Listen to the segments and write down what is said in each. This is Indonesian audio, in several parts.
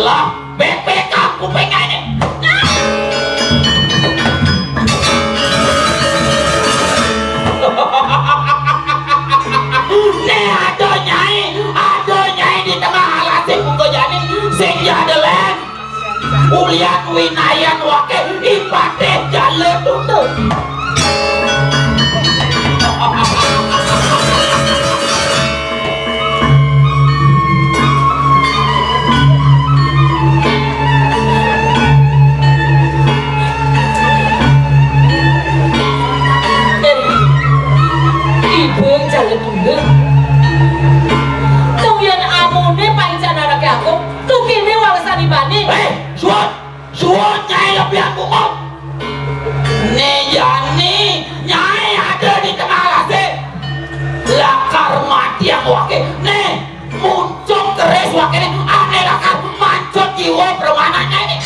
lah BPK kupingnya ini. Nih ada nyai di tengah alasnya kuku jadi sing jadelen ulian winayan wake ipate jale tutup. Ibu jalan tunggu tungguin amune pancen anake aku tukine walesan ibane. Suwon nyai lebih aku ngom. Nih yani nyai ada di tengah alasnya lakar mati yang wake nih muncul keres wake nih aneh lakar mancut jiwa permananya ini.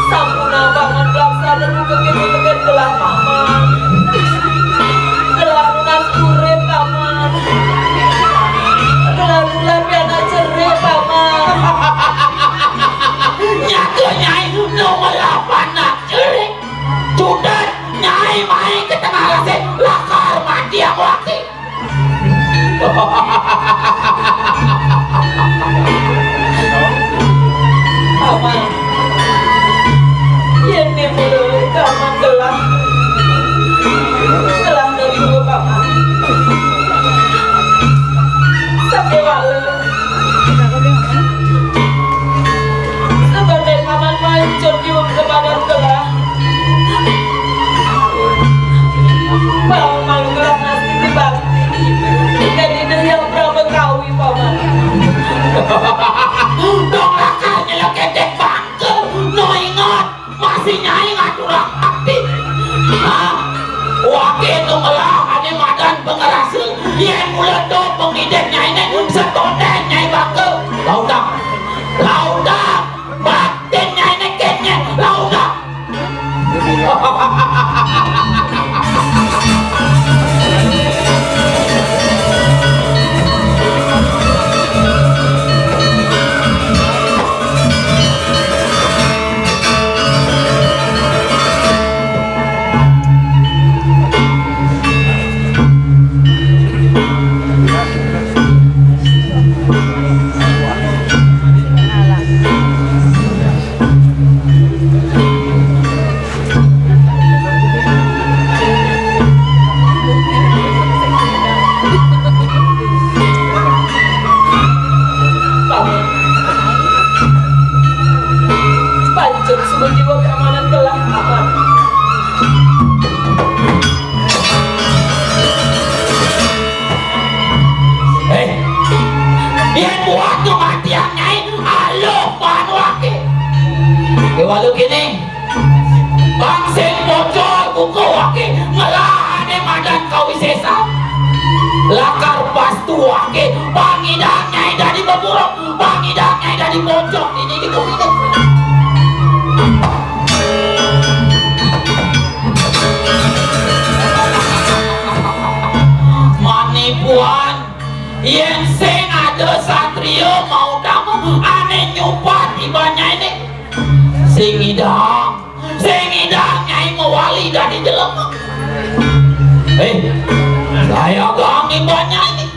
Sampuna banget laksana juga gitu gelah paman gelah lunas urip paman gelah lulah piana cerik paman Nyatu nyai nomor 8 nak cerik sudah nyai main ke tengah alasnya lakar mati yang wake. paman ini mulai kaman gelah dari dulu paman sampai wale sebagai paman mancur di kepada gelah mau malu gelah nasi dibakti dan ini yang berapa kawi paman. Dong lakarnya lo kedek bangke no ingat masih nyai ngaturang aktif. Wake itu melahani madan pengerasa yang mulai do pengidek nyai ini setonden nyai bangke lauda batin nyai ini kennya lauda. Pancur sumber jiwa keamanan gelah paman. Dia buat kematian nyai halo panu wake walau gini bangsin bocor kuku wake ngelahane madan kawi sesa lakar pastu wake pangidang nyai dari beburuk pangidang nyai dari bocor ini dikubine manipuan yang sing ada satrio mau damu aneh nyupat ibanya ini sing idang nyai mewali dari jelema. Saya gang ibanya ini.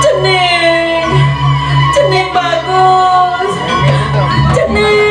Cening. Cening bagus. Cening.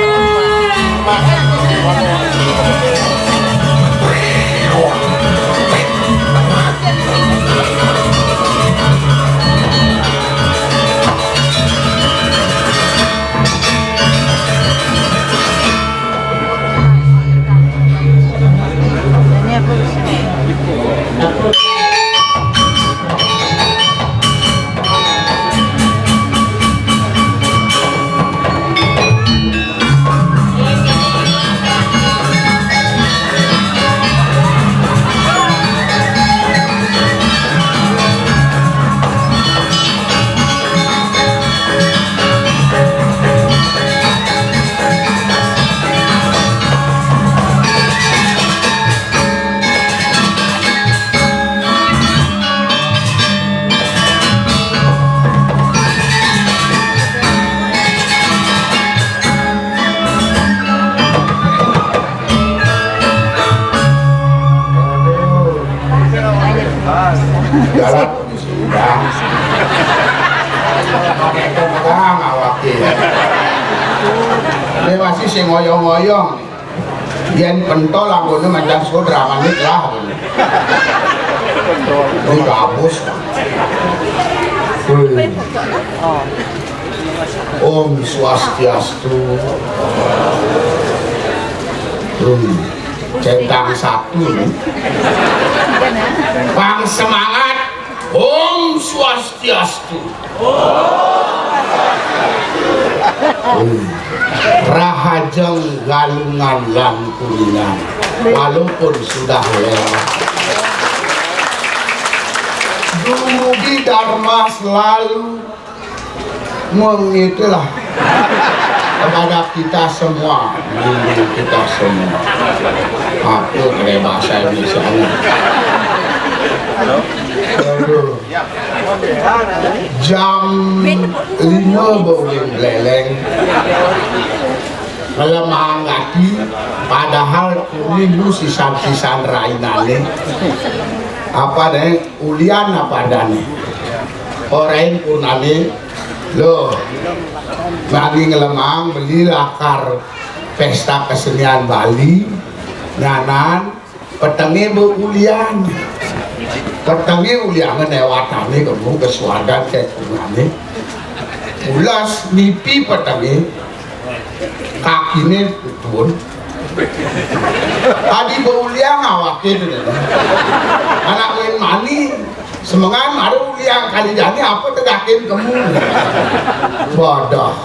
Jalan sudah. Itu pegang awake. Ini masih sing ngoyong-ngoyong. Yen pentol anggone mandan sodra manik lah. Ini gabus. Om Swastiastu. Centang satu. Bang semangat. Om Swastiastu. Rahajeng galungan lan kuningan walaupun sudah lewat. Dumugi Dharma selalu mengitulah kepada kita semua, dulu kita semua. Aku pakai bahasa Indonesia. Aduh. Jam 5 bauling beleleng melemah lagi, padahal kulilu sisan-sisan rainane apa deh ulian apa dane orang punane loh lagi ngelemang beli lakar pesta kesenian Bali nganan petenge bu ulian petenge uliangan lewatane kamu ke swarga kayak kumane ulas nipi petenge kakine pun tadi bu ulian awake itu anak main mani semangat maru ulian kali jani apa tegakin kamu bodoh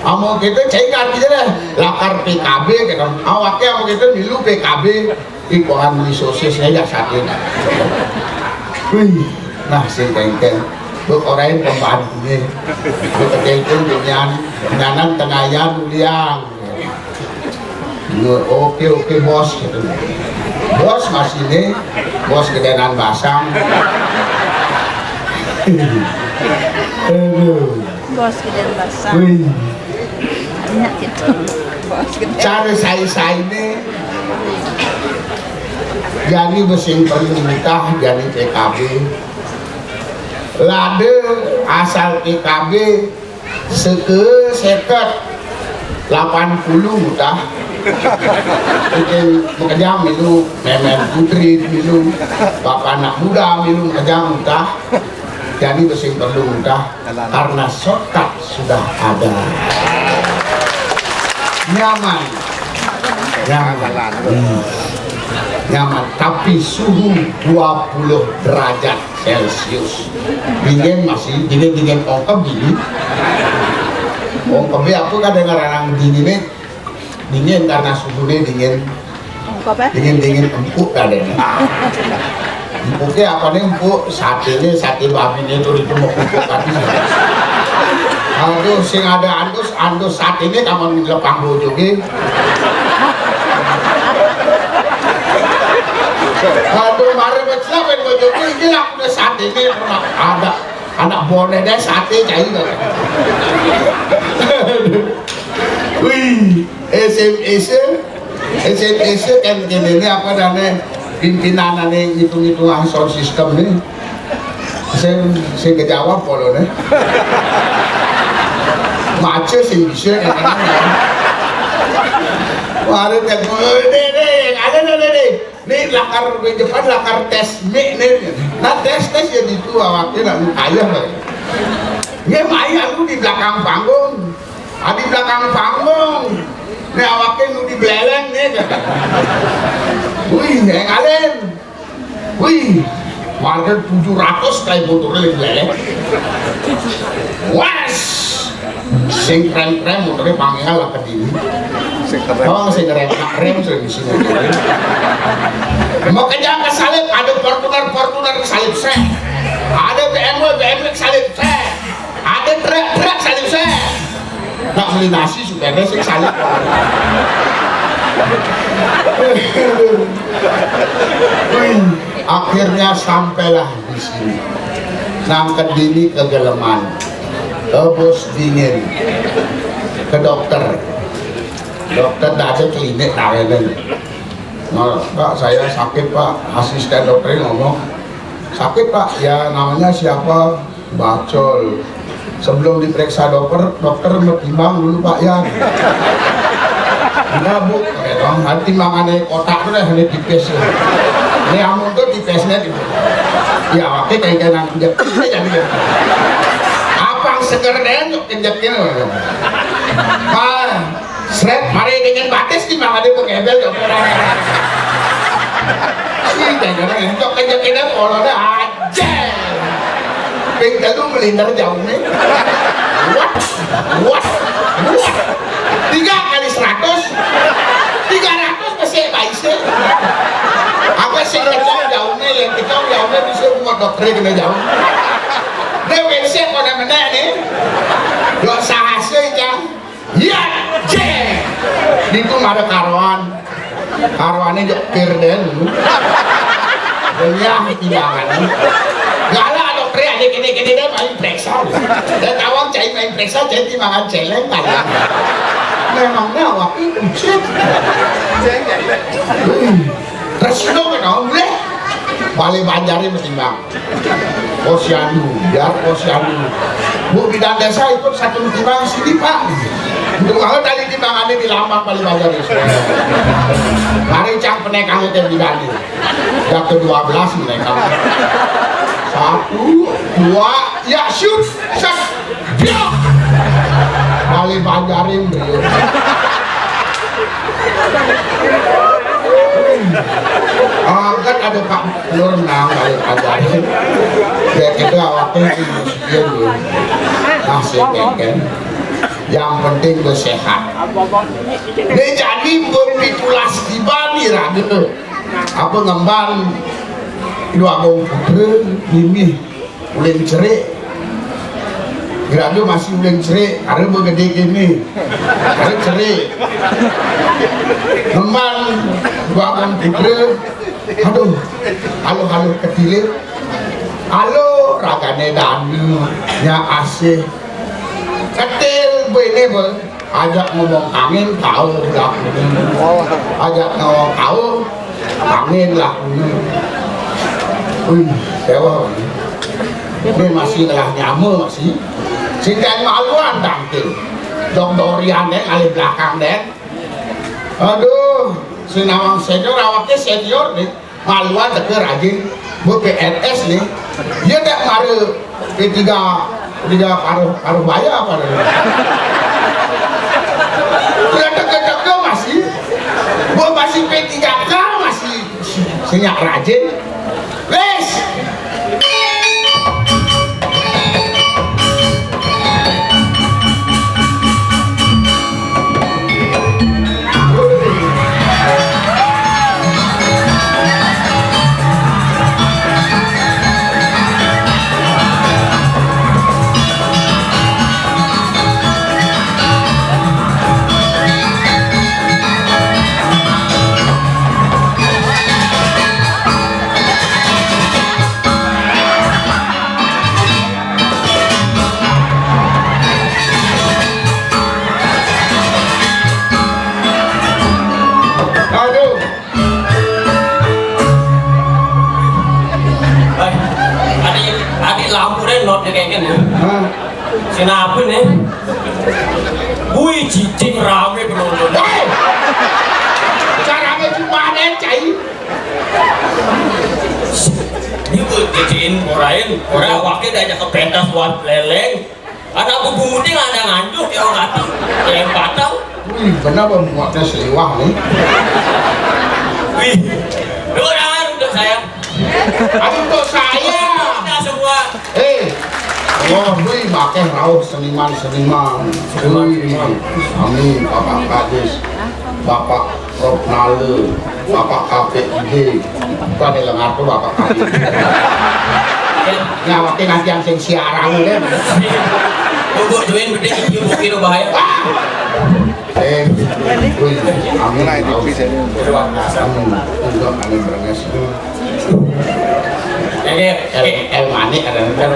amo kita cekar kita deh lakar PKB kita awake amo kita milu PKB ikuan beli sosis aja sakit. Wih, nah si kengkeng bu orang pembantunya bu kengkeng penyanan tengayan uliang oke bos gitu. Bos masih nih bos gedenan basang. Bos gedenan basang. Banyak gitu. Bos gedenan. Cara saya ini jadi besing perintah jadi PKB. Lade asal PKB seket 80 dah. Bikin bekerja milu memen putri milu bapak anak muda milu bekerja mudah jadi besing perlu mudah karena shortcut sudah ada nyaman nyaman tapi suhu 20 derajat Celcius dingin masih dingin ongkep dingin ongkep aku kadang-kadang dingin karena suhunya dingin empuk kadang empuknya apa nih empuk sate babinya itu mau empuk tadi aduh sing ada andus sate ini kamu ngelepang bojoge aduh mari becela ben bojoge ini aku udah sate ini ada anak boneh deh sate cair wih SMS kan ini apa namanya pimpinan ini ngitung-ngitung sound system ini sing kejawab polone. Mace sing bisa kadang-kadang. Waduh kan, nih, nih lakar di depan lakar tes mik nih, nah tes ya itu awaknya nak kaya lah. Dia main aku di belakang panggung, di belakang panggung, nih awaknya nu di belakang nih kan. Wih, ngalen, wih, warga 700 kali motornya di belakang. Was, sing krem motornya panggil lah ke diri. Oh, sing rem sudah di sini. Mau kejar kesalip, ada Fortuner kesalip saya, ada BMW kesalip saya, ada truk kesalip saya. Tak beli nasi sudah ada sing salip. Akhirnya sampailah di sini. Nang kedini kegeleman, bos dingin, ke dokter ada klinik layanan. Nah, Pak saya sakit Pak, asisten dokter ngomong sakit Pak, ya namanya siapa? Bacol. Sebelum diperiksa dokter menimbang dulu Pak ya. Enggak Bu, nanti timbangannya kotak itu hanya tipis. Ini amun tuh tipisnya gitu. Ya waktu kayak nang injeknya jadi. Apang seger deh yuk injeknya. Pak, seret mari dengan batis timbangannya pengebel yuk. Sih jangan untuk injeknya polanya aja. Pinggal lu melindar jauh nih. What? 3 kali 100 masih baik sih. Apa sih kecong jauhnya yang kecong jauhnya bisa rumah dokter kena jauh. Dia WC pada mana nih? Gak sahasnya ya. Ya, cek. Itu ada karuannya jokir deh. Ya, timbangan. Gala dokter ada kene deh main periksa. Dan awang cai main periksa jadi timbangan celeng kan. Memangnya awak itu cek. Terus itu kan boleh. Balik banjari mestimbang. Posyandu, biar posyandu. Bu bidan desa ikut satu timbang sini Pak. Untuk kalau tadi timbangannya di lambang balik banjari. Mari cang penekang itu bidan ini. Yang ke-12 mereka. 1, 2, ya shoot, shot, biok. Balik banjarin beliau. Kan ada Pak Nur nang balik banjarin. Ya kita awalnya ini sekian dulu. Masih keken. Yang penting bersehat. Dia jadi berpitulas di bani rada. Apa ngembang dua bau putra ini ulen cerik. Gerado masih ulen cerik, karena bergede gini, karena cerik. Ngembang dua bau putra, aduh, halo ketilir, halo ragane danu, nya asih, ketil begini ber. Ajak ngomong angin tahu lah, ajak ngomong tahu angin lah. Wih, dewa ini masih lah nyamuk masih. Sinten maluan tangkil, dong-dorian deh kali belakang deh. Aduh, si nawang senior awaknya senior nih, maluan tapi rajin, bu PNS nih. Dia tak maru P3 paruh bayar apa nih? Dia deket-deket masih, bu masih P3K masih senyak rajin. Wes. awaknya kayak gini. Hah? Sinapun nih. Wih, cicing rame penonton. Hei! Caranya cuma cai. Ini gue ciciin orang awaknya diajak ke pentas buat leleng. Anak bubu muda nggak ada nganjuk ya orang hati, yang patang. Wih, benar membuatnya seliwah nih. Wih, udah sayang. Aduh untuk saya. Kita semua. Oh, wih, makan rauh seniman. Wih, Amin, Bapak Kadis, Bapak Rob Nale, Bapak KPID. Itu ada lengar tuh Bapak Kadis. Nyawakin nanti yang sing siaran ya. Bubuk join gede hijau mungkin bahaya. Wih, Amin, rauh. Untuk Amin berenges. El manik ada film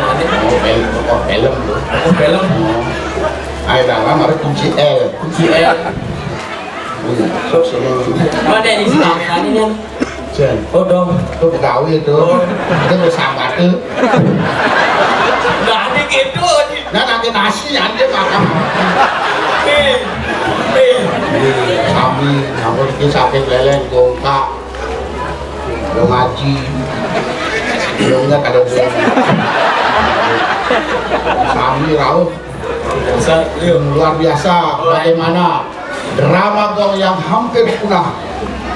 ayo dalam ada kunci L mana di sini tadi nih Jen oh dong itu pegawai itu bersahabat tuh nggak ada gitu nah nanti nasi nanti makan kami namun ini sampai leleng gongkak lo ngaji belumnya kada belum kami rauh luar biasa bagaimana drama gong yang hampir punah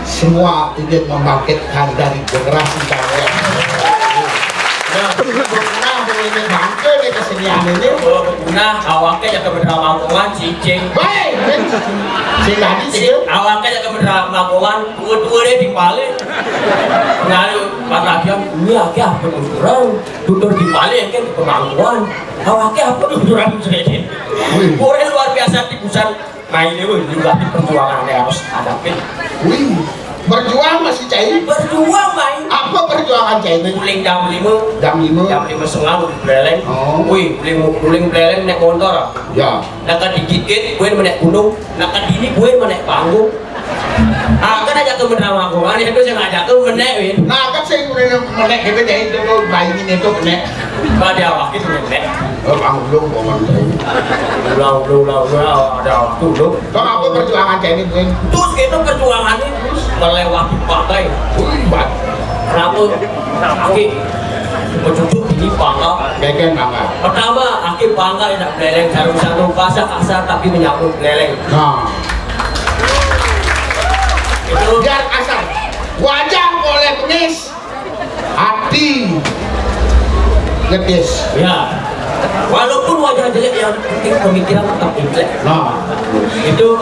semua ingin membangkitkan dari generasi kalian punah boleh bangke di kesenian ini nah awaknya jaga berdrama mangkungan cicing baik si tadi sih awaknya jaga berdrama mangkungan dua deh di balik lalu pas lagi ini apa ukuran tutur di balik kan pemangkuan awaknya apa ukuran sedikit orang luar biasa tipusan main ini juga di perjuangan yang harus hadapin wih berjuang masih cair berjuang main apa perjuangan cair itu guling jam 5 jam 5 setengah beleleng wih guling beleleng naik motor ya nak dikit gue menaik gunung nak dini gue menaik panggung kan aja ke mendrama aku kan itu saya ngajak ke menaik nah kan saya menaik kita jadi itu bayangin itu menaik pada awak itu menaik belum ada waktu belum kok apa perjuangan cair ini terus itu perjuangan ini melewati pantai bat kenapa aki bercucuk ini bangga keken bangga pertama aki bangga tidak beleleng sarung-sarung basah kasar tapi menyambut beleleng nah itu biar kasar wajah boleh penis hati ngetis ya walaupun wajah jelek yang penting pemikiran tetap jelek nah itu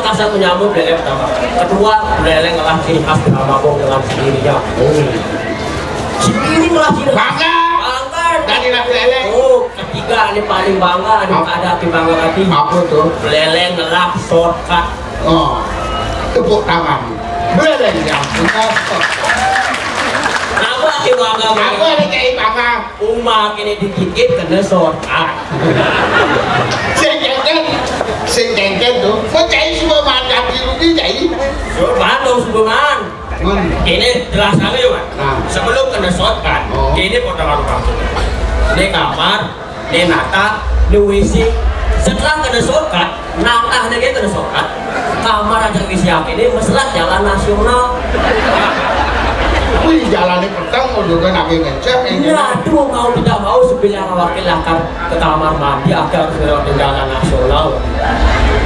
kasar menyambut beleleng pertama kedua beleleng adalah ciri khas drama gong dengan sendirinya ini malah ciri bangga dari nabi leleng ketiga ini paling bangga ada api bangga hati apa tuh beleleng adalah shortcut tepuk tangan beleleng yang punya kenapa api bangga aku ada kayak bangga umat ini dikit kena shortcut sing kengken tuh kok cair semua mandat biru ini cair shortcut dong sebulan ini jelas lagi ya nah. Sebelum kena shortcut ini potongan rumah ini kamar ini nata ini WC setelah kena shortcut nata lagi kena shortcut kamar aja WC ini mesrat jalan nasional wih jalannya petang mau juga nanti ngecek ya aduh mau tidak mau sebilang wakil akan ke kamar mandi agar ke jalan nasional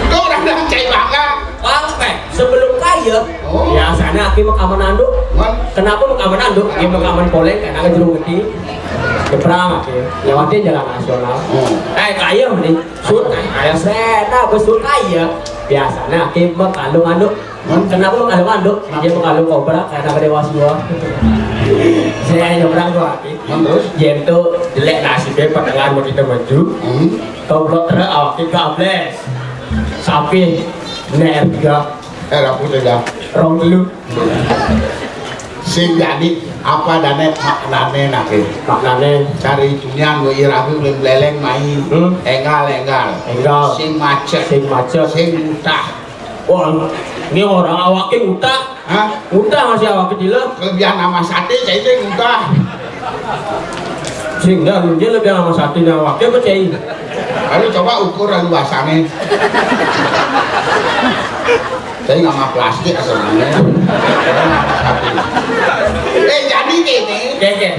itu orang yang cair bangga bang sebelum kaya biasanya aki makaman anduk kenapa makaman anduk aki makaman poleng karena jeruk gede keperang aki lewatin jalan nasional kaya nih sud kaya seta besut kaya biasanya aki makalung anduk kenapa makalung anduk dia makalung kobra karena kedewas gua saya nyebrang gua aki terus dia itu jelek nasibnya pertengahan mau kita maju toblok terus aki gables sapi nerga aku sudah rong dulu sing jadi apa dane maknane nake maknane cari dunia gue iraku leleng main enggal sing macet sing utah wah ini orang awaknya utah utah masih awak kecil kelebihan nama sate saya itu utah Sehingga dia lebih sama satu yang wakil percaya. Lalu coba ukur luasannya. Saya nggak mau plastik asalnya. Jadi ini. Oke.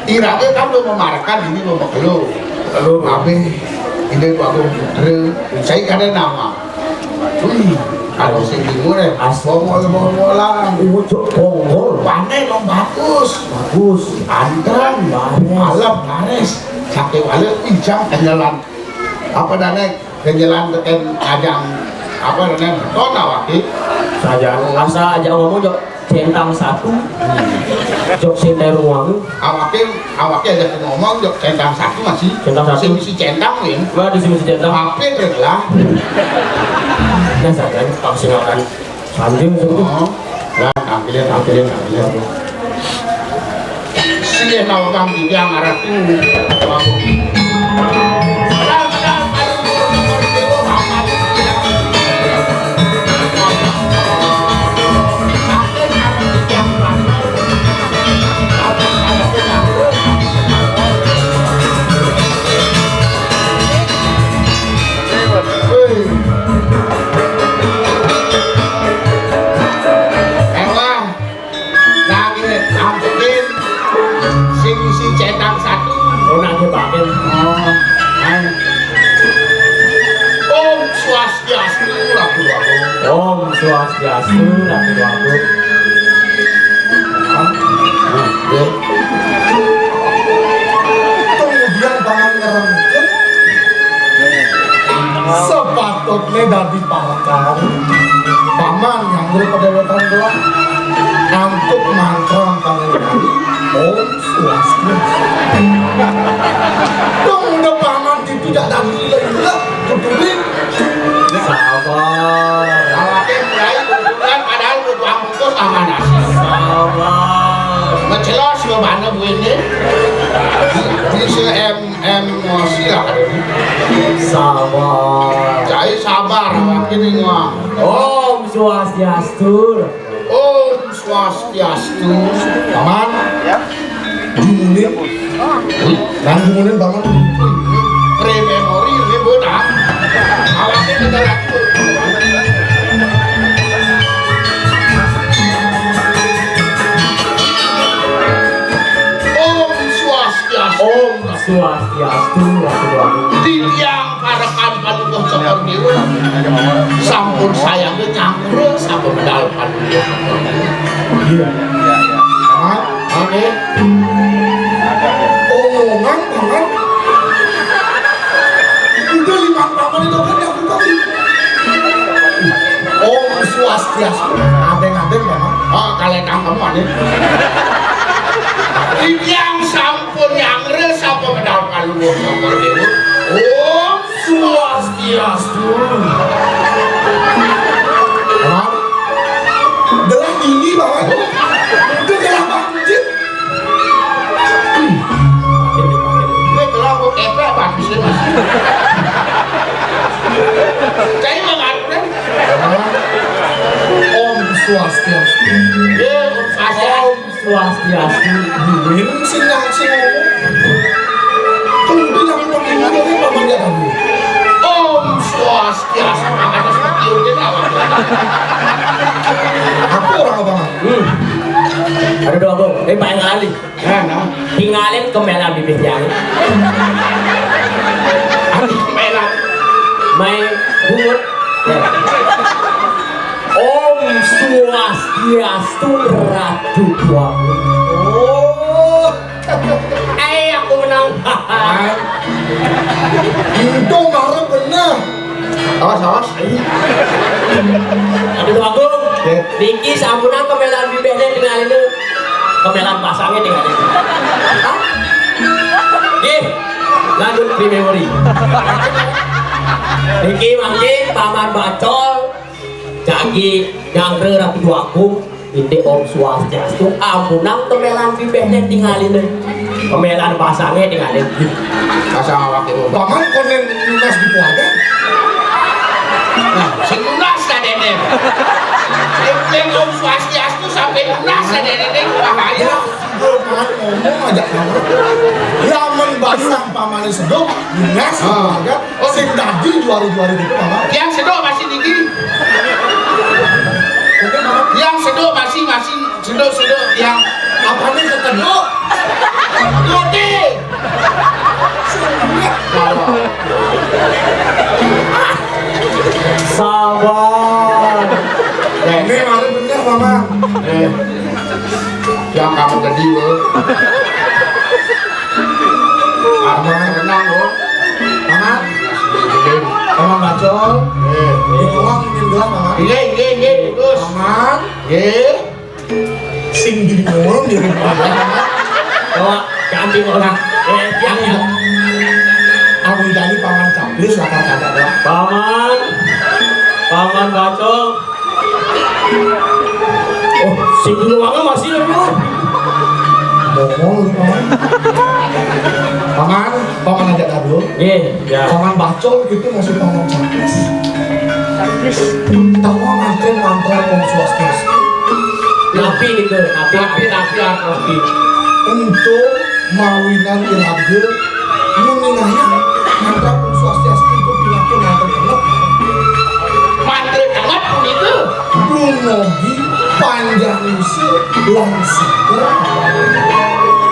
Irake kan lo memarkan ini lo makhluk. Lalu apa? Ini aku putra. Saya kan ada nama. Wih, kalau sing timur ya. Bola-bola. Ucuk bonggol. Pandai dong bagus. Antang. Malam bares. Sakit wale ijang kenjalan. Apa dana kenjalan teken ajang. Apa dana tona wakil. Saja asa aja ngomong jok centang satu. Jok senter ruang. Awaknya ada ngomong jok centang satu masih. Centang satu. Si centang win. Wah di sini centang. HP adalah. Nah saja tak silakan. Sanjung itu. Lah ambilin. Sih nawa kang yang arah tuh. Om Swastiastu, Ratu Aku. Kemudian tangan ngerengket sepatutnya dadi pakar paman yang daripada wetan doang antuk mantra tangan Om Swastiastu. Dong udah paman itu tidak dadi gila keturin Sabar. Awaknya mulai kebetulan padahal butuh angkut sama nasi. Sabar. Ngejelas lo mana bu ini? Bisa emosi lah. Sabar. Jadi sabar awaknya nih ngomong. Om Swastiastu. Om Swastiastu. paman jumunin dan jumunin paman Pre-memori ini bodak. Awaknya kita lagi. Om Swastiastu. Om Swastiastu, Ratu Aku. Tiang parakan paduka seperti itu. Sampun sayangnya cangkruk sampun medal paduka. paman Oke. omongan paman udah 5 paman itu kan yang tadi Om Swastiastu adeng-adeng paman Oh, kalian kamu ada. Tiang sampun yang sampun medal paduka seperti itu. Om Swastiastu. paman gelang ini paman itu gelang masjid Ini kalau aku kepe bagus sih mas. Saya mengatur. Om Swastiastu Ya, Om Swastiastu. Om Swastiastu. Ini sing ngomong tunggu yang begini dari paman dia tadi Om Swastiastu. Ada seperti itu awak. aku orang apa paman Ada dua bom. Paling kali. Nah, Tinggalin kemelan bibit yang. Adi merah. Main bungut. Om Swastiastu, Ratu Aku. oh Aku menang. itu marah bener Awas. Ada dua bom. Diki sampunan kemelan bibitnya tinggalin itu. Kemelan pasangnya tinggalin. Hah? Gih, lanjut di memori. Niki mangke paman bacol jagi nyangre Ratu Aku ini Om Swastiastu ampunang kemelan bibehnya tinggalin deh kemelan pasangnya tinggalin Pasang awak itu. paman konen lunas di keluarga Nah, si lunas tadi deh. Yang Om Swastiastu sampai lunas ada deh bahaya. Paman ngomong aja kamu. Lamun basah pamane sedok, lunas keluarga. Sing dadi juari-juari gitu paman. Yang sedok masih tinggi. Oke paman. Yang sedok masih sedok yang Apane kekedok? gede. Sabar. Ini mana bener paman. Yang kamu tadi lo. Paman Tenang lo. paman. Paman bacol. Dituang mungkin gelap paman. Iya, terus. Paman. Sing di ngomong di rumah paman. Bawa ganti orang. Ya. Aku jadi paman caplis lah kata lah. Paman bacol. Oh, si luangnya masih lembut. Ngomong lu paman. Paman ajak dulu. Ya. Paman bacol gitu masih paman caplis. Habis. Tahu nganten mantel Om Swastiastu. Napi itu, napi. Untuk mawinan ilaga muninanya mantel Om Swastiastu itu bilangnya mantel kelep. Mantel tengah pun itu. Belum lagi panjang usia langsung.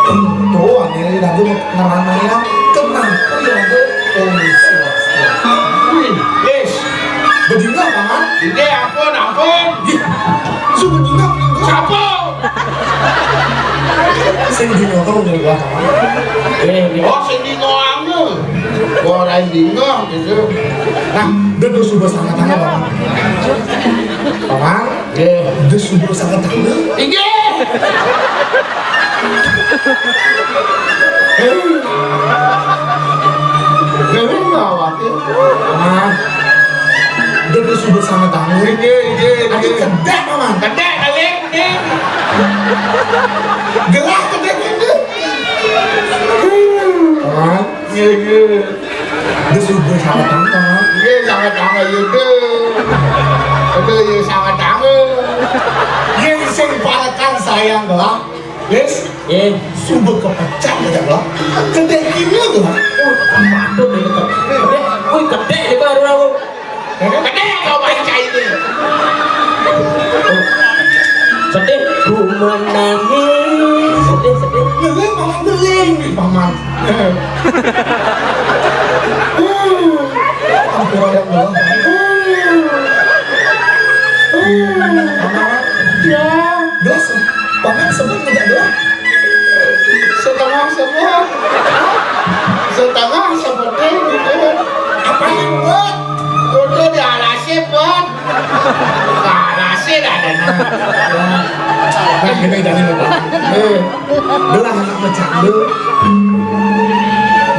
Untuk aneh ilaga ngerananya kenapa ilaga Om Swastiastu. Yes. Bedina paman. Ide ampun. Sudah bedina meninggal. Siapa? Sing dino kan meninggal paman. Oh, sini ngoamu. Gua lain bingung gitu. Nah, dia sudah sangat tangan paman. Paman, dia sudah sangat tangan. Ide. Dewi nggak khawatir. Paman, dia sudah sangat tangan. Aja kedek paman. Kedek kali ini. Gelah kedek ini. Paman, dia sudah sangat tangan paman. Iya sangat yude. Aduh iya sangat tangan. Yang sing parakan sayang gelah. Yes, subuh kepecah aja gelah. Kedek ini gelah. Patut itu gede. Wih, gede itu baru. Kedek kau baca ini. Sedih, ku menangis. Sedih. Geling paman geling. Paman. Ampun yang gelah. Paman. Ya Gelas, paman sebut tidak gelah. setengah semua. Setengah seperti gitu. Apa yang buat? Udah di alasnya buat. Alasnya ada. Nah, kita jadi lupa. Gelah anak bercanda.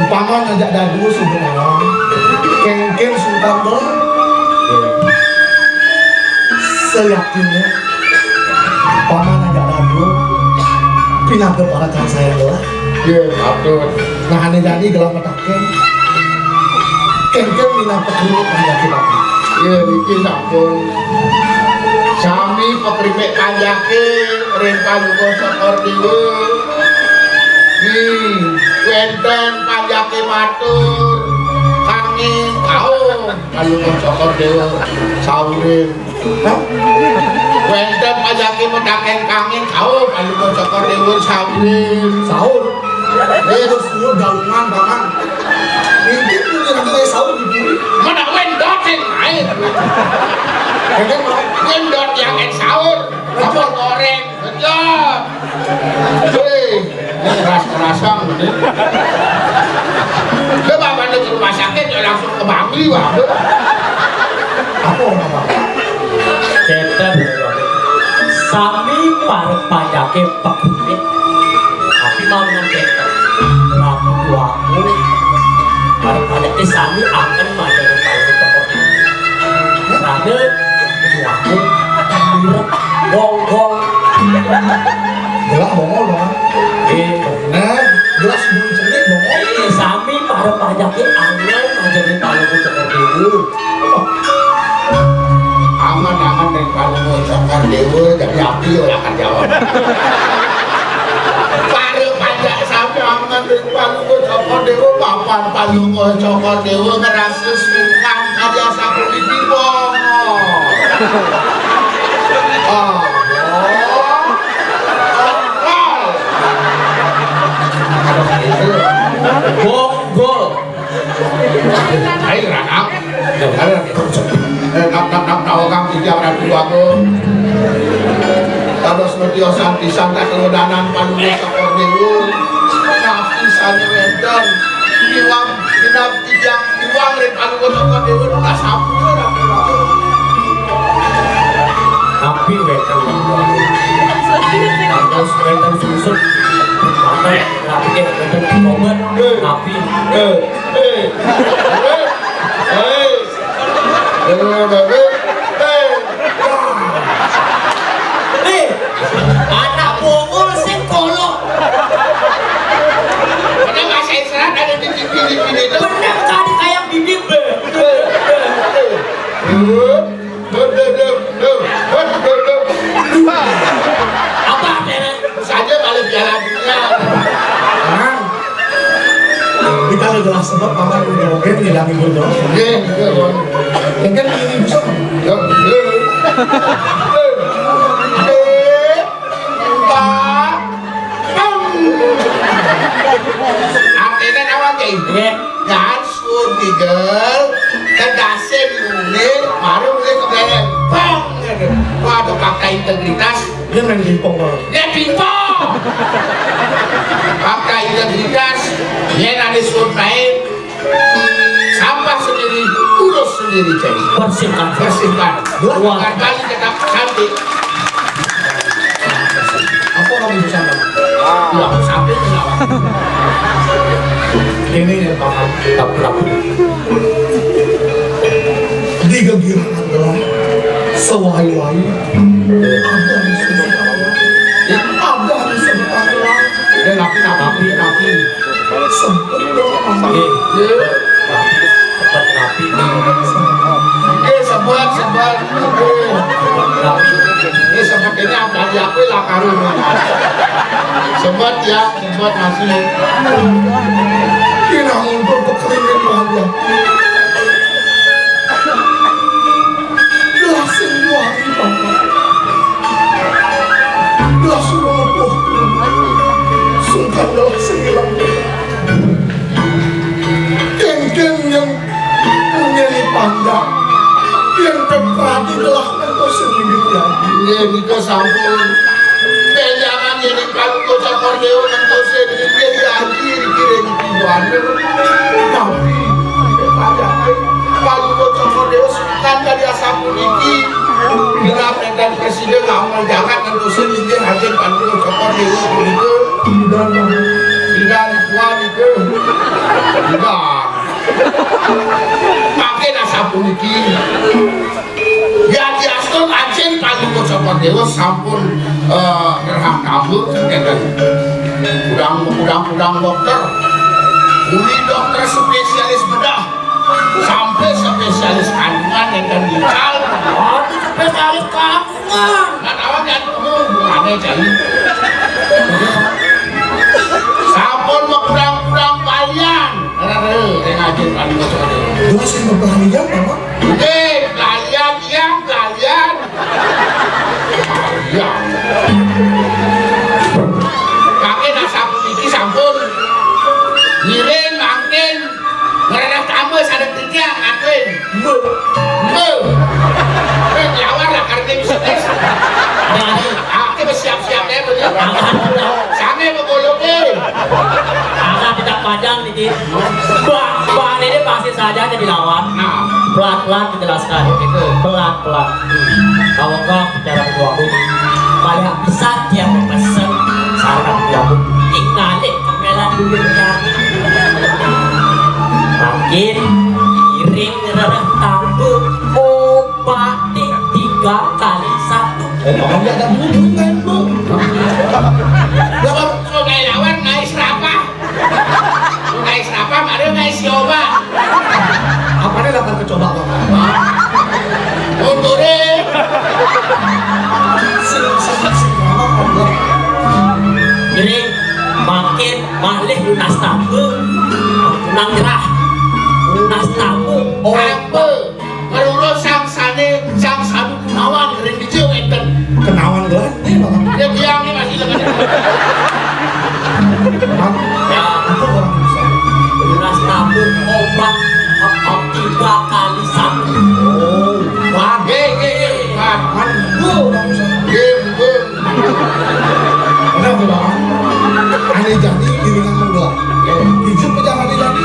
Paman ngajak dadu sebenarnya. Kengken sultan gelah. Seyakinnya paman ngajak dadu. Pindah ke parakan saya gelah. Iya betul. Nah, aneh jadi gelah metaken. Kengken minang pekerjaan panjaki paman. Iya bikin sampun. Sami pekripik kanjake renta juga sokor diwe. Wenten kanjake matur. Kangin kau kalau sokor dewe saurin. Hah? Wenten kanjake medaken kangin kau kalau sokor dewe saurin. Sahur. Terus lu galungan paman. Ini punya lagi sahur di bumi. Mana wendot yang main. Kengken paman. Wendot yang sahur. Apa goreng. Betul. Hei, ini keras-kerasan ini. Lu bapak ke rumah sakit ya langsung ke Bangli wah. Apa paman? Cetet. Sami parek pajake pekupit. Tapi mau nang cetet. Laku tuaku. Parek pajake sami akan majari paling pokok. Karena tuaku mirip gong-gong. Gelah bongol paman. Nah, gelas sebelum cerdik bongol. Sami parek pajake angel majari paling pokok dulu. Angan-angan dan kalau cokor dewa jadi api orang akan jawab. Para panjang sampai angan dan kalau cokor dewa papan palung cokor dewa ngerasa sungan karya sapu di bawah. Bonggol. Ayo anak, nak kang tiga orang tua aku. Terus nutiosan pisan keteludanan panungi cokor dewa. Napisan wedon, iwang dinap tiga iwang rin panungi cokor dewa nuna sapu Tapi wetan harus wetan susut. Pakai rapi deh wetan komet. Tapi anak bongol sing kolok. Mana bahasa Israel ada di TV itu. Bener kali kayak bibir be. Apa bener? Saja balik jalan dunia. Kita udah jelas sebab paman udah oke tidak minggu dong. Yang kan ini bisa. Artinya nama kayak kan surdigel kedase diunir baru mulai keberan bang waduh pakai integritas Dia main pingpong bang. dia pimpong pakai integritas dia nanti suruh main sampah sendiri urus sendiri cai bersihkan bukan kali tetap cantik Apa orang bisa bang? ya sampai kenapa Ini yang paman. Rapi. Di kegiatan adalah sewai-wai ada di sebelah ada di sebelah dia napi sebelah Cepat rapi. sebat ini sebat ini apa di aku lah karun sebat ya sebat masih Kira untuk kekeringan wajah Gelasin dua hari bapak Gelas roboh Sungkan dalam sehilang Ken-ken yang menjadi pandang Yang terperhati telah mentos sendiri ini ke sampun jangan ini kalau kau cakor dewa mentos sendiri dia dihaji dikirim tujuan tapi kalau kau cakor dewa sultan tadi asapun iki genap dan presiden ngomong jangan mentos sendiri haji kalau kau cakor dewa itu tidak tuan itu tidak pakai asapun iki ya diaston ajen paling kau cakor dewa sampun gerham kabur udang dokter uli dokter spesialis bedah sampai spesialis kandungan yang kan dical Itu spesialis kandungan. dan awak yang hubungannya jadi sampun udang balian yang ngajin paling kau cakor dewa Gelas yang berbahagia bapak Galian ya kakek nak sampun iki sampun ngiring mangkin ngeredah tamu sadek tiga ngatuin lawan lah karena bisa tes aku bersiap-siap deh bener sange begoloknya Anak tidak panjang dikit. Bahan ini pasti saja jadi lawan. nah Pelan-pelan dijelaskan. Pelan-pelan. Kalau kau bicara kedua aku, paling bisa dia memesan saran kedua aku. Tinggalin kemelan dulu ya. Makin iring ngerah tambu obati 3 kali 1. Orang dia ada hubungan bu so ngai lawan ngai serapah baru ngai sioba Apa ini akan kecoba bapak? unture sing ramah Allah. Jadi makin malih lunas tabu, nang gerah lunas tabu. Apa? Kalau sangsane sang sadu kunawan ring dijeu enten. Kenawan gelan nih Bang. Dia biang nih masih lengan. Ya, Itu orang bisa. lunas tabu obat apa 3 kali 1. Oh, Wah, ge. Wah, kan gua orang bisa. ge. Kenapa Bang? Aneh jadi iringan menggelar. Hidup aja aneh jadi.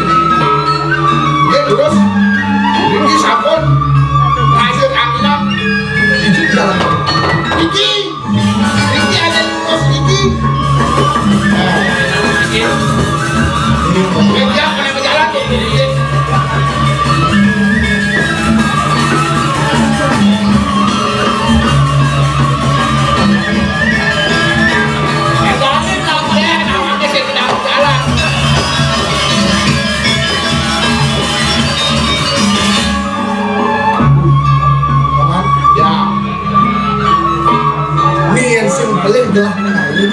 Ge terus. Ini sampun. Hasil anginan. Hidup jalan. Iki ada kos iki. Media kena berjalan tuh. Jangan sampai awaknya saya tidak berjalan. Paman, Ya, ini yang simpelnya gelah mengalir.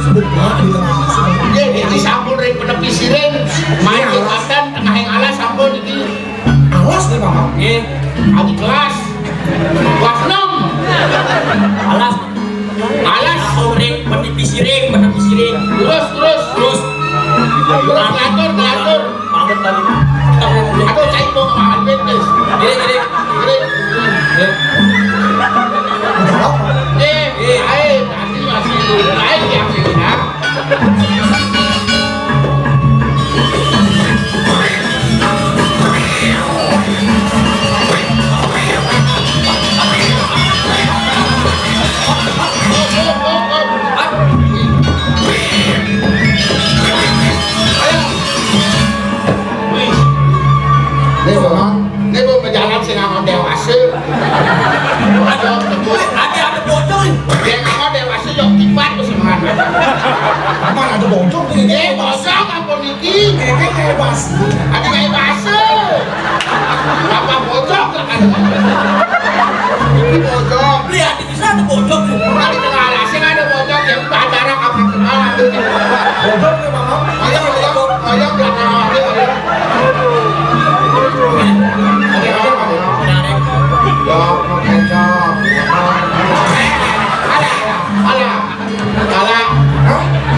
Sebut gelah di tengah asal. dia iki sampun ring penepi siring. Main jembatan tengah yang alas sampun iki. Alas nih Paman. Nggih, Adi kelas 6. alas Alas aku ring penipi siring. terus Terus ngatur. banget tadi. Aduh, cai mau makan betes. Gini. Udah apa? Air, nanti masih air yang kita. Nih Paman. Ini mau berjalan sih nggak dewasa. Ada tembus. Ada bocor. Dia nggak dewasa jok kipat tuh semuanya. Paman ada bocor nih. Bosong apa niki? Kayak basi. Ada kayak basa. Apa bocor kan? Ini bocor. Lihat di sana ada bocor. Di tengah alasnya ada bocor yang bandara kapan kemana tuh? Bocor nih Paman. Ayam belakang ada.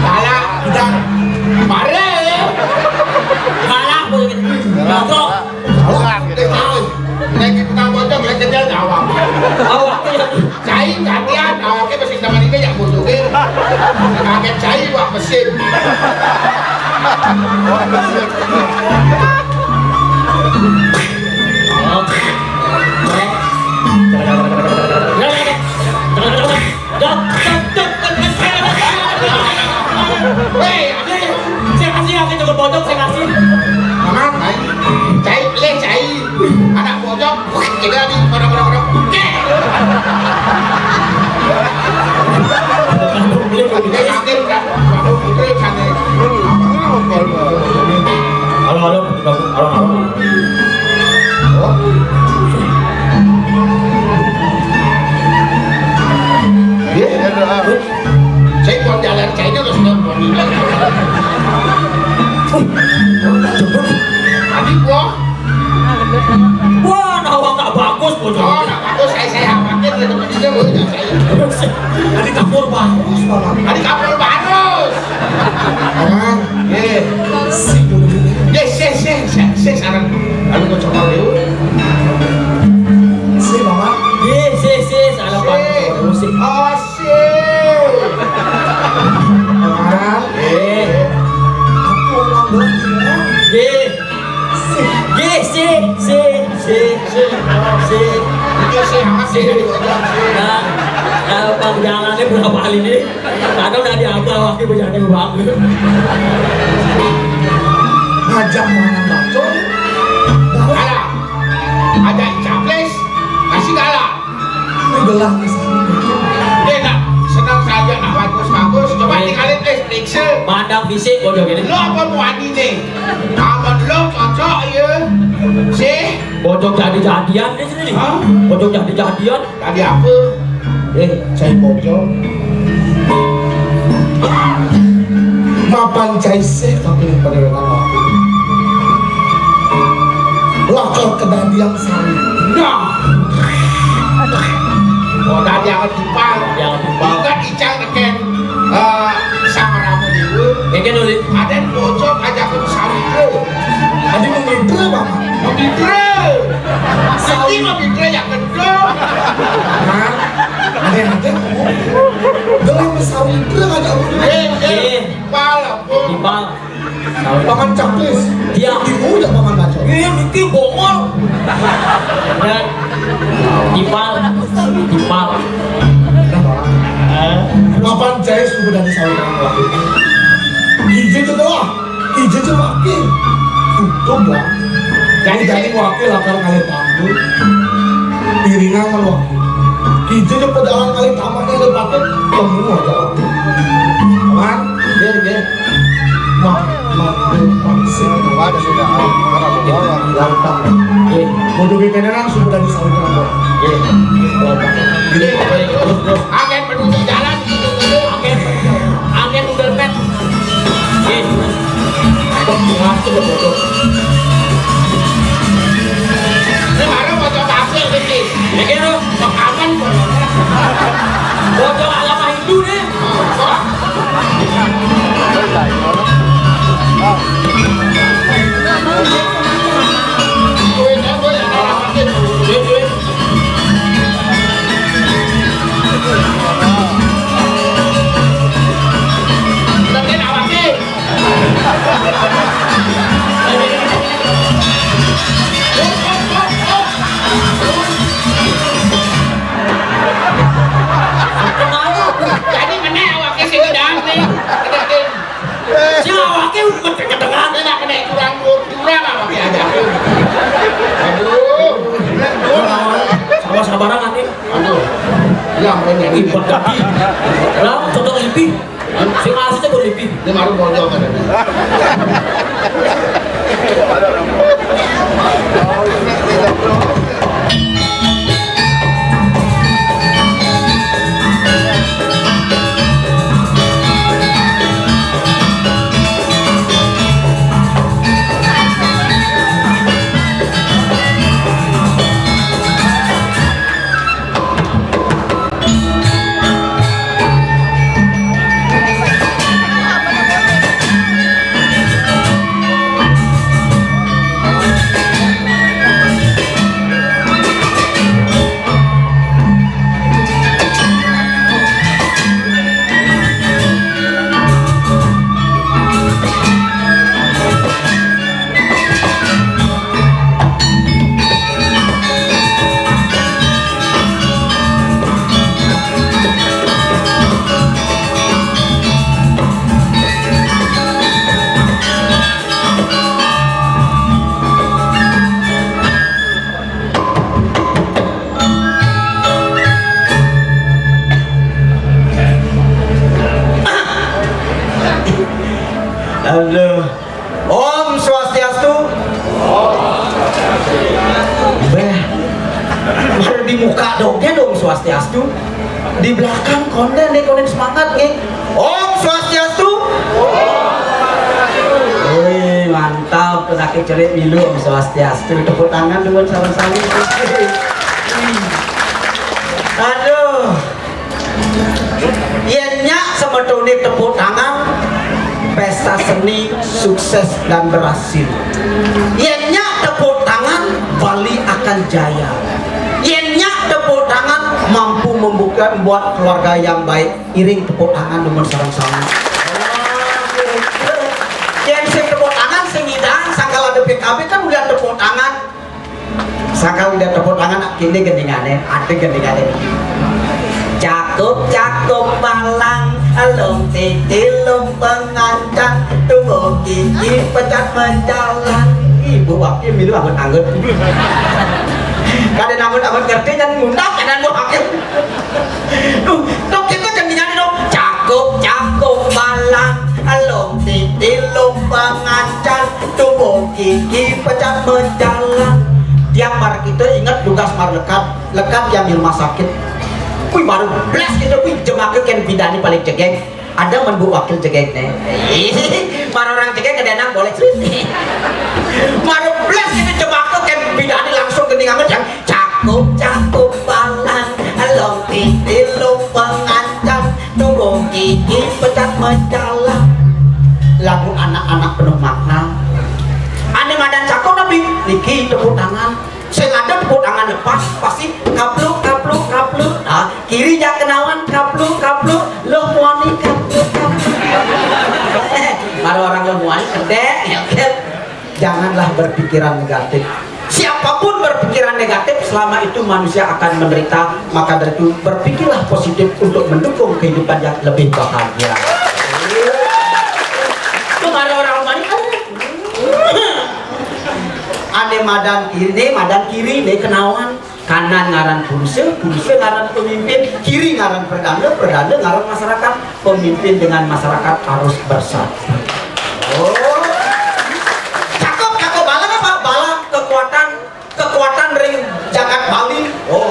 Alah, Udah. mare. Kalah boleh bocor. Nek kita bocor lek kecil awak. Awak Cai gantian awake mesin teman iki yang butuhin. Kaget cai wak mesin. Weh, Saya kasih cukup bocor, saya kasih. Mama, cai, le cai. Anak bocor, kita di orang-orang. Ini makin udah putri sana. Halo. Saya buat jalan cai itu udah sudah buat adik gua. Wah, awak tak bagus bocor. Oh, nak bagus saya khawatir ke teman dia boleh saya. Ada kapur bagus, Paman. Adik kapal barus. Paman. Si bodoh ini. Yes, sekarang lalu kau coba dulu. Si Paman. Salah pakai musik. Oh, Paman. Aku orang gelah gimana? itu sih amat sih dari wajah. Nah, panjangannya berapa kali ini? Kadang udah diambil waktu berjalan bang. Ngajak mana bacot? Kalah. Ada caples, masih kalah. Ini gelah di sana. Dia nak senang saja nak bagus. Coba tinggalin periksa. Pandang fisik bocor gini. Lo apa mau adi nih? Aman lo cocok ya. Sih, Bocor jadi-jadian di sini. Hah? Bocor jadi-jadian. tadi apa? cai bojo mapan cai seh tapi pada datang waktu lakar kedadian sari Nah. Oh, tadi akan dipal. Bukan icang teken sama ramu dulu. Mungkin ulit. Ada bocok ajak ke sawi. tadi mengidre mama Mabidre. Sawi mabidre yang kedua. ada yang ada dalam mesawi idre ngajak aku Pal apa? Timbal. paman caplis Dia. ibu udah paman baca Niki bongol. Dan timbal. mapan jais sudah dari sawi kamu waktu ije juga lah ije juga wakil tutup lah jadi wakil lakar kali tambu piringan melwakil ije juga pedalang kali tamatnya udah pakai temu aja wakil man dia sih Ada sudah. lantang bodoh kekeneran sudah dari sawi kamu Agen penunjuk jalan gitu. Angin udah pet. Ini baru bocok hasil ini. Mungkin lo. Aman kok. Bocor agama Hindu nih. Jadi mana awaknya sih gedang nih? Si awaknya udah kedengeran. Ini nak kena curang awaknya aja. Aduh. Sama sabaran nanti. Aduh. Yang ini Ibad kaki. Lah, contoh lipi. Si asli tuh lipi. Ini baru bocok kan. Halo. Om Swastiastu. Beh, baru di muka dongnya dong Swastiastu. Di belakang konden semangat nih. Om Swastiastu. Wih, mantap. Pesakit cerit milu Om Swastiastu. Tepuk tangan dengan sama-sama. Aduh. Yennya semetone tepuk tangan. Pesta seni sukses dan berhasil. Yennya tepuk tangan Bali akan jaya. Yennya tepuk tangan mampu membuat keluarga yang baik. Iring tepuk tangan dengan sarang-sarang. Yang sing tepuk tangan sing ngidang sangkal ada PKB kan udah tepuk tangan. Sangkal udah tepuk tangan kini gendingannya, ada gendingannya. Cakup palang alung titilung pengancan tunggu gigi pecat menjalan ibu wakil milu anggut kadang anggut ngerti dan ngundang kadang mau wakil dong kita jadinya dong cakup palang alung titilung pengancan tunggu gigi pecat menjalan tiap mar kita ingat tugas mar lekat yang di rumah sakit Wih baru belas gitu, wih jemaah ken bidani paling cegeng. Ada menbu wakil cegeng nih. Para orang cegeng kadang boleh cerita. Baru belas gitu jemaah ken bidani langsung keningan yang cakup balang, long titilung pengancan, nunggu gigi pecat menjalan. Lagu anak-anak penuh makna. Ane madan cakep tapi niki tepuk tangan. Saya ada tepuk tangan lepas pasti kapluk. Nah, kiri jak kenawan kapluk. Lo muani kapluk. Baru orang lo muani kedek. Janganlah berpikiran negatif. Siapapun berpikiran negatif selama itu manusia akan menderita. Maka dari itu berpikirlah positif untuk mendukung kehidupan yang lebih bahagia. Itu ada orang muani ane madan kiri nih kenawan, kanan ngaran kurse ngaran pemimpin, kiri ngaran perdana ngaran masyarakat. Pemimpin dengan masyarakat harus bersatu. Oh, cakep bala apa? Bala kekuatan ring jagat Bali. Oh,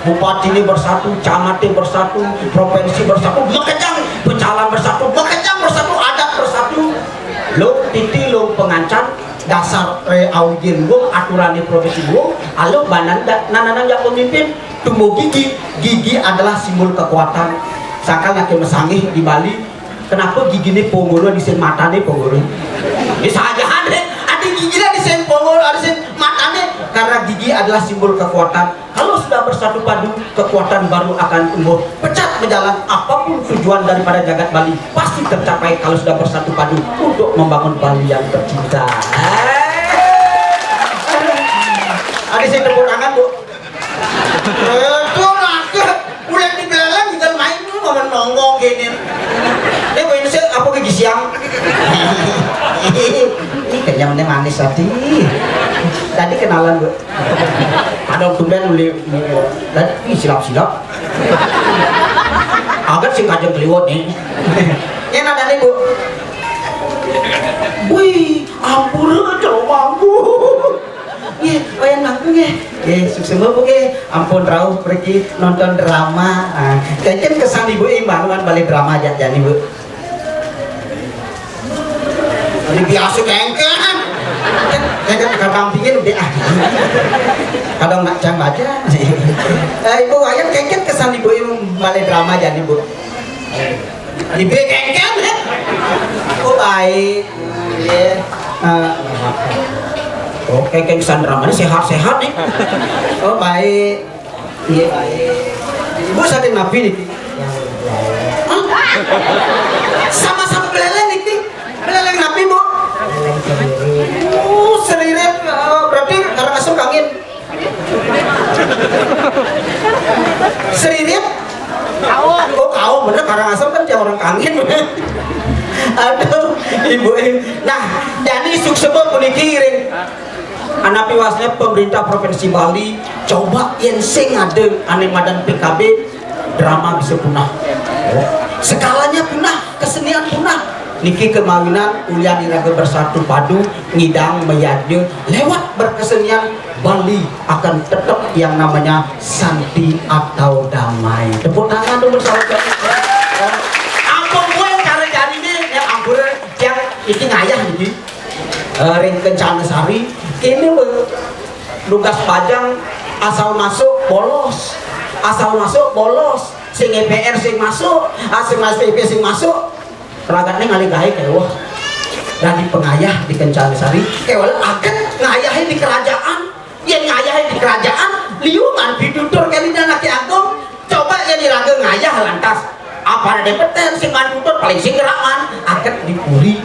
bupati ini bersatu, camat ini bersatu, provinsi bersatu, makejang pecalang bersatu, adat bersatu. Lo titi lo pengancan dasar aujin gua aturan di provinsi gua alo banan nananang yang pemimpin tumbuh gigi adalah simbol kekuatan. Sakal nak mesangih di Bali kenapa gigi ini ponggoro di sen mata nih ponggoro bisa aja ada gigi lah di sen ponggoro ada sen mata nih karena gigi adalah simbol kekuatan. Kalau sudah bersatu padu kekuatan baru akan tumbuh. Pecat berjalan apapun tujuan daripada jagat Bali pasti tercapai kalau sudah bersatu padu untuk membangun Bali yang tercinta. Ada saya tepuk tangan bu. Itu laki udah di belakang kita main ngomong nongong gini. Ini bu ini saya apa ke siang? Ini kenyamnya manis tadi. Tadi kenalan bu. Ada tumben beli dan silap. Agak sih kajeng keliwat nih. Ini ada nih bu. Wih, ampun coba bu. Iya, yang ngaku ya. Sukses bu ke. Ampun rauh pergi nonton drama. Kayaknya kesan ibu imbangan balik drama aja nih bu. Ini biasa kengken. Kengken kampingin udah kadang nak jam aja. Ibu ayam kengken kesan ibu balik drama aja nih bu. Ibu kengken. Oh baik. Oh kengken kesan drama ini sehat nih. Oh baik. Iya baik. Ibu sadar nabi nih. Sama-sama beleleng nih. Beleleng nabi bu. Seriret berarti karena asam kangin. Seriret? Oh kau bener karena asam kan dia orang kangin. Aduh ibu. Nah jadi sukses puniki ring. Anak piwasnya pemerintah provinsi Bali coba yang sing ada ane madan PKB drama bisa punah. Skalanya punah, kesenian punah. Niki kemawinan ulian iraga bersatu padu ngidang meyadnya lewat berkesenian Bali akan tetap yang namanya santi atau damai. Tepuk tangan dulu bersama ampun gue cara jadinya yang ampun yang ini ngayah ini ring kencana sari ini lugas pajang asal masuk bolos sing EPR sing masuk asing PP sing masuk ragatnya ngalih-ngalih kayak wah dan di pengayah di Kencana-Sari kayak akan ngayahin di kerajaan yang ngayahin di kerajaan liungan bidudur kalinya laki agung coba yang diraga ngayah lantas apa ada peten sing mantutur paling sing gerakan akan dipuri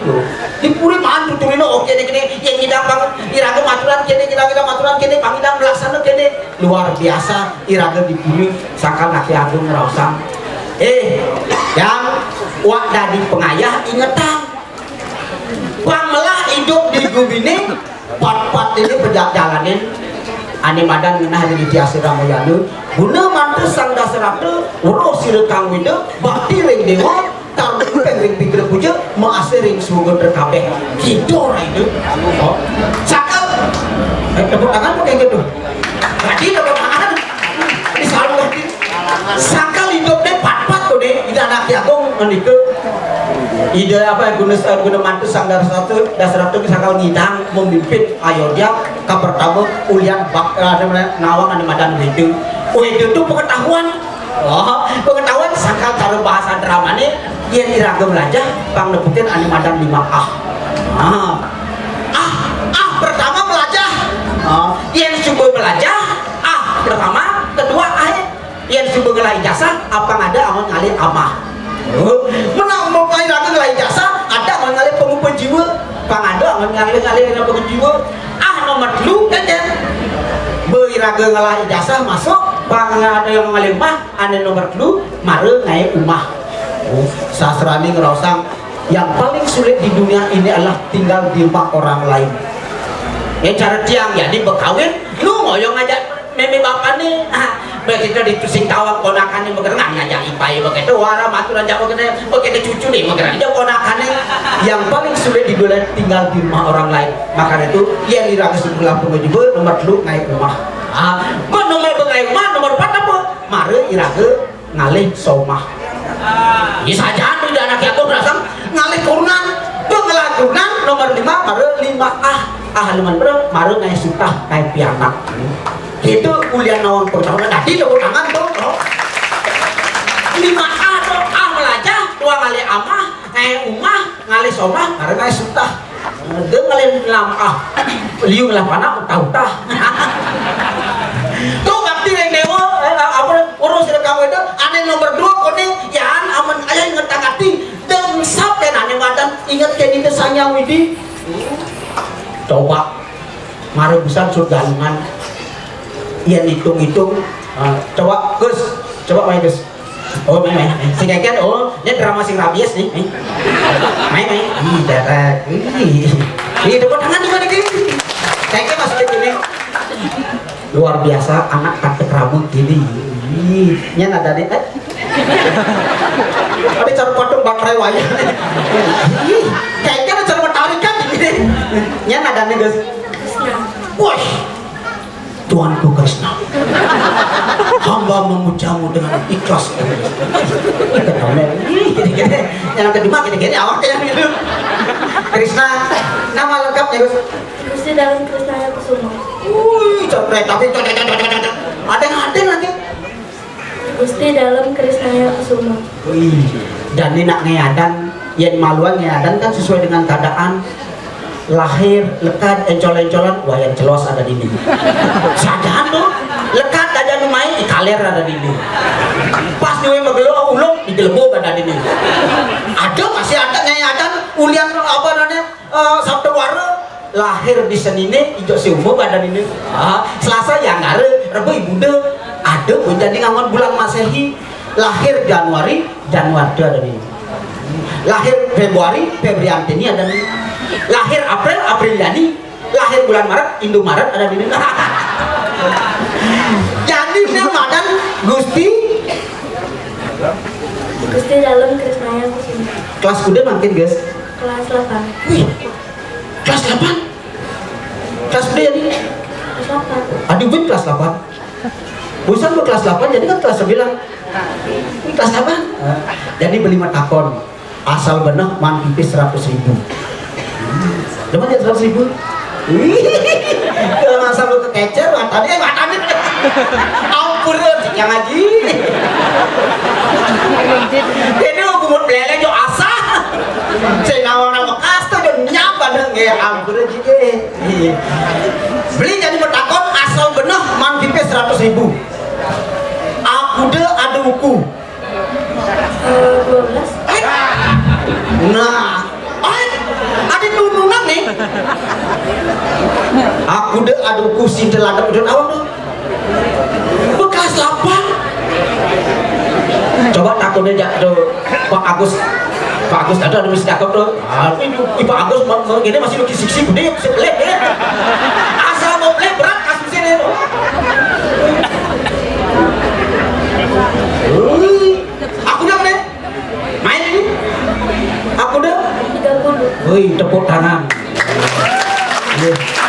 mantutur ini oke deh gini yang kita bangun iraga maturan kene kita maturan kene pangidang melaksana kene luar biasa iraga dipuri sakal laki agung ngerosang yang wak dari pengayah ingetan pangmelah hidup di gubine pat ini berjalanin ane madan ngenah jadi tiasir ramayanu guna mantu sang dasaratu urus sirekang wida bakti ring dewa tarung ring pikir puja maasiring sugun terkabeh gitu itu cakep tepuk tangan pakai gitu tadi tepuk tangan ini selalu sakal anak Agung menikah ide apa guna mantu sanggar satu dasar satu sakal ngidang memimpin Ayodhya ka pertama ulian bak nawang anu madan itu pengetahuan sakal cara bahasa dramane yen iragam lajah pang nebutin anu madan 5A pertama melajah yen coba melajah pertama kedua yen coba ngelai jasa apa ada amun ngalih amah menang mau kain lagi ngelai jasa ada amun ngalih pengumpul jiwa pang ada amun ngalih pengumpul jiwa nomor 2 kan ya beiraga ngelai jasa masuk pang ada yang ngalih umah ane nomor 2 mare ngai umah sasrani ngerosang yang paling sulit di dunia ini adalah tinggal di rumah orang lain cara tiang jadi berkawin lu ngoyong ngajak meme bapak nih begitu ditusing tawang ponakan nih mengerengan ngajak ipai begitu wara maturan jago begitu cucu nih mengerengan dia ponakan nih yang paling sulit di dunia tinggal di rumah orang lain maka itu yang diraga sebelah pengujibu nomor 2 naik rumah nomor bengai rumah nomor 4 apa mare iraga ngalih somah bisa jangan udah anak aku berasal ngalih turunan pengelah turunan nomor 5 mare 5A halaman berapa maru ngai sutah ngai pianak itu kuliah nawang pertama tadi tepuk tangan tuh 5A tuh melajah tua ngali amah ngai umah ngali somah maru ngai sutah dia ngali lamah liung lah panak utah tuh bakti yang dewa apa urus kamu itu aneh nomor 2 kuning yan aman ayah ngetakati dan sampai aneh badan ingat kayak itu sanyang widi coba mari bisa surdangan iya hitung-hitung coba Gus coba main Gus main sing kan ini drama sing rabies nih main darat tepuk tangan juga nih kayaknya masih gini luar biasa anak katek rambut gini nya nada nih ada cara potong baterai wayang kayaknya ada cara tarikan nya nada nih guys wah Tuanku Krishna hamba memujamu dengan ikhlas yang kedua gini-gini awak yang gitu Krishna nama lengkapnya Gus Gusti Dalam Krisnaya Kusuma. Coba tapi ada lagi Gusti Dalam Krisnaya Kusuma. dan ini nak ngeadan yang maluan ngeadan kan sesuai dengan keadaan lahir lekat encol-encolan wayan celos ada di sini sadaan tuh lekat aja numai ikaler ada di sini pas nyuwe megelo ulung digelebok ada di sini ada masih ada ngeadan ulian apa namanya Sabtu Wara lahir di Senine ijo si umum ada di sini Selasa yang ngare Rebo Ibude ada jadi ngangon bulan Masehi lahir Januari ada di sini lahir Februari Febriantini ada di sini lahir April Apriliani lahir bulan Maret Indomaret ada di sini jadi madan Gusti Dalam Krisnaya Kusuma. kelas kuda makin guys Kelas 8. wih kelas 8 kelas kuda jadi Kelas 8. aduh bin kelas 8 busan lu kelas 8 jadi kan kelas 9 ini kelas 8 jadi beli matakon asal bener man pipis 100.000 Depan ya 100.000. Kalau masa lu kekecer, matanya ampun yang ngaji. Ini lu kumut belele jo asa. Saya nawang bekas tuh jo nyapa dong ya ampun juga. Beli jadi bertakon asal bener man pipe 100.000. Aku deh ada buku. 12. Nah, ada turunan nih. Aku deh ada kursi teladap dan awak tuh. Bekas 8. Coba takutnya jatuh Pak Agus ada mesti takut tuh. Pak Agus ini masih lagi siksi gede sebelah ya. Asal mau play berat kasusnya nih. Aku udah nih main ini. Aku udah 30. wih tepuk tangan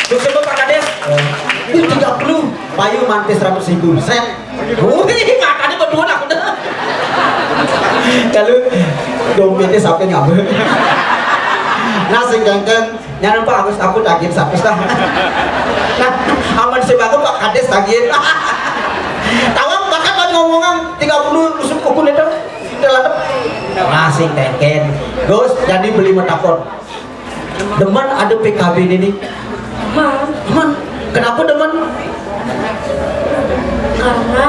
terus sebut Pak Kades 30 payu mantis 100.000 set wih matanya berdua aku dah Kalau dompetnya sampai ngambil. Nah sing ganteng nyaran Pak Agus aku tagih sapes lah. Nah aman si bagus Pak Kades tagih. Tawang bahkan kan ngomongan 30 rusuk ukun itu telat. Nah sing teken. Terus jadi beli metapon. Demen ada PKB ini nih. Man, Man, kenapa demen? karena